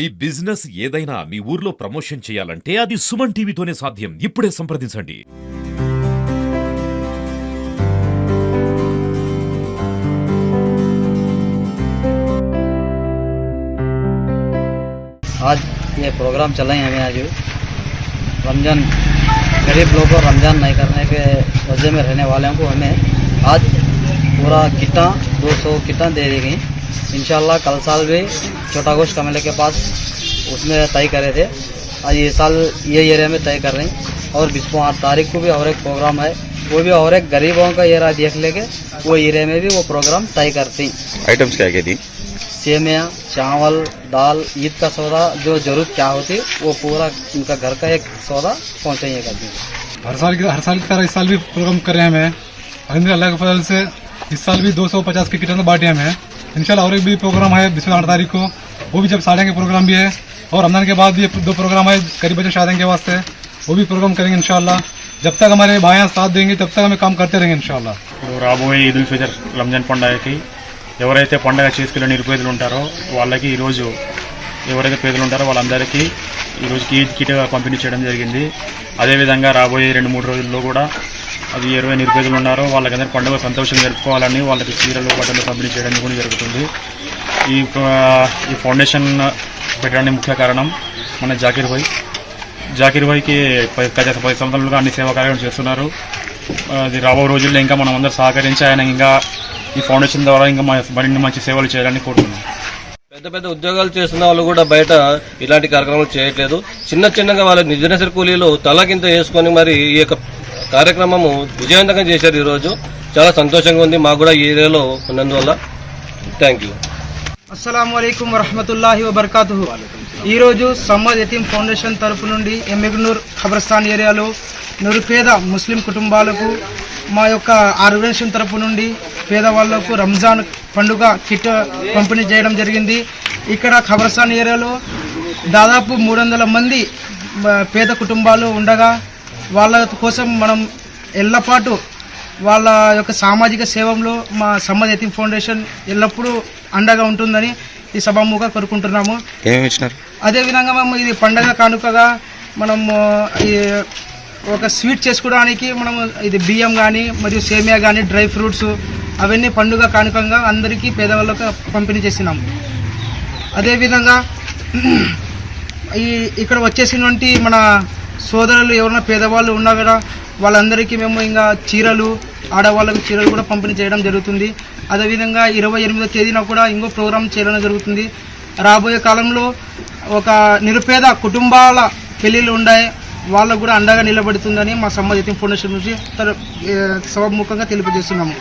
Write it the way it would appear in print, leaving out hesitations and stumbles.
ఈ బిజినెస్ ఏదైనా మీ ఊర్లో ప్రమోషన్ చేయాలంటే అది సుమన్ టీవీతోనే సాధ్యం. ఇప్పుడే సంప్రదించండి. आज ये प्रोग्राम चल रहे हैं हमें आज रमज़ान गरीब लोगों को रमज़ान नहीं करने के वजह में रहने वाले को हमें आज पूरा किटा 200 किटा दे दी गई। इंशाल्लाह कल साल भी छोटा गोश्त कमेले के पास उसमें तय करे थे, आज ये साल ये एरिया में तय कर रहे हैं। और 28 तारीख को भी और एक प्रोग्राम है, वो भी और एक गरीबों का एरिया देख लेके वो एरिया में भी वो प्रोग्राम तय करते हैं। आइटम्स क्या क्या दी? सेमिया, चावल, दाल, ईद का सौदा जो जरूरत क्या होती वो पूरा उनका घर का एक सौदा पहुँचाइए कर दी। हर साल की तरह इस साल भी प्रोग्राम कर रहे हैं हमें। अल्लाह के फजल से इस साल भी 250 की किटें बांटे हमें। इंशाल्लाह और एक भी प्रोग्राम है 28 तारीख को, वो भी जब साड़ियाँ के प्रोग्राम भी है। और रमजान के बाद भी 2 प्रोग्राम है गरीब बच्चों शादियों के वास्ते, वो भी प्रोग्राम करेंगे इंशाल्लाह। जब तक हमारे भाइयाँ साथ देंगे तब तक हमें काम करते रहेंगे इंशाल्लाह। రాబోయే ఈదుల్ ఫితర్ రంజాన్ పండుగకి ఎవరైతే పండుగ చేసుకునే నిరుపేదలు ఉంటారో వాళ్ళకి ఈరోజు ఎవరైతే పేదలు ఉంటారో వాళ్ళందరికీ ఈరోజుకి ఈద్ కిట్ పంపిణీ చేయడం జరిగింది. అదేవిధంగా రాబోయే 2-3 రోజుల్లో కూడా అది 20 నిరుపేదలు ఉన్నారో వాళ్ళకందరూ పండుగ సంతోషంగా జరుపుకోవాలని వాళ్ళకి చీరలు బట్టలు పంపిణీ చేయడం కూడా జరుగుతుంది. ఈ ఫౌండేషన్ పెట్టడానికి ముఖ్య కారణం మన జాకీర్ భాయ్కి 10 సంవత్సరాలుగా అన్ని సేవా కార్యక్రమాలు చేస్తున్నారు. అది రాబో రోజుల్లో ఇంకా మనం అందరూ సహకరించి ఆయన ఇంకా ఈ ఫౌండేషన్ ద్వారా ఇంకా మరిన్ని మంచి సేవలు చేయాలని కోరుతున్నాం. పెద్ద పెద్ద ఉద్యోగాలు చేస్తున్న వాళ్ళు కూడా బయట ఇలాంటి కార్యక్రమాలు చేయట్లేదు. చిన్నగా వాళ్ళ నిజనసరి కూలీలు తలకింత వేసుకొని మరి ఈ యొక్క కార్యక్రమము విజయవంతంగా చేశారు. ఈరోజు చాలా సంతోషంగా ఉంది మాకు కూడా ఈ ఏరియాలో ఉన్నందువల్ల. Thank you. అస్సలాము అలైకుం వరహమతుల్లాహి వబర్కాతుహు. ఈరోజు సమ్మద్ యతీం ఫౌండేషన్ తరపు నుండి ఎమ్మిగ్నూర్ ఖబర్స్థాన్ ఏరియాలో నిరుపేద ముస్లిం కుటుంబాలకు మా యొక్క ఆర్గనైజేషన్ తరపు నుండి పేదవాళ్లకు రంజాన్ పండుగ కిట్ పంపిణీ చేయడం జరిగింది. ఇక్కడ ఖబర్స్థాన్ ఏరియాలో దాదాపు 300 మంది పేద కుటుంబాలు ఉండగా వాళ్ళ కోసం మనం ఎల్లపాటు వాళ్ళ యొక్క సామాజిక సేవలో మా సమ్మద్ యతీం ఫౌండేషన్ ఎల్లప్పుడూ అండగా ఉంటుందని ఈ సభాముఖంగా కోరుకుంటున్నాము. అదేవిధంగా మేము ఇది పండగ కానుకగా మనము ఒక స్వీట్ చేసుకోవడానికి మనము ఇది బియ్యం కానీ మరియు సేమియా కానీ డ్రై ఫ్రూట్స్ అవన్నీ పండుగ కానుకంగా అందరికీ పేదవాళ్ళకు పంపిణీ చేసినాము. అదేవిధంగా ఇక్కడ వచ్చేసినటువంటి మన సోదరులు ఎవరైనా పేదవాళ్ళు ఉన్నా కూడా వాళ్ళందరికీ మేము ఇంకా చీరలు, ఆడవాళ్ళకు చీరలు కూడా పంపిణీ చేయడం జరుగుతుంది. అదేవిధంగా 28వ తేదీన కూడా ఇంకో ప్రోగ్రాం చేయడం జరుగుతుంది. రాబోయే కాలంలో ఒక నిరుపేద కుటుంబాల పెళ్లిళ్ళు ఉన్నాయి, వాళ్ళకు కూడా అండగా నిలబడుతుందని మా సమ్మద్ యతీం ఫౌండేషన్ నుంచి సభాముఖంగా తెలియజేస్తున్నాము.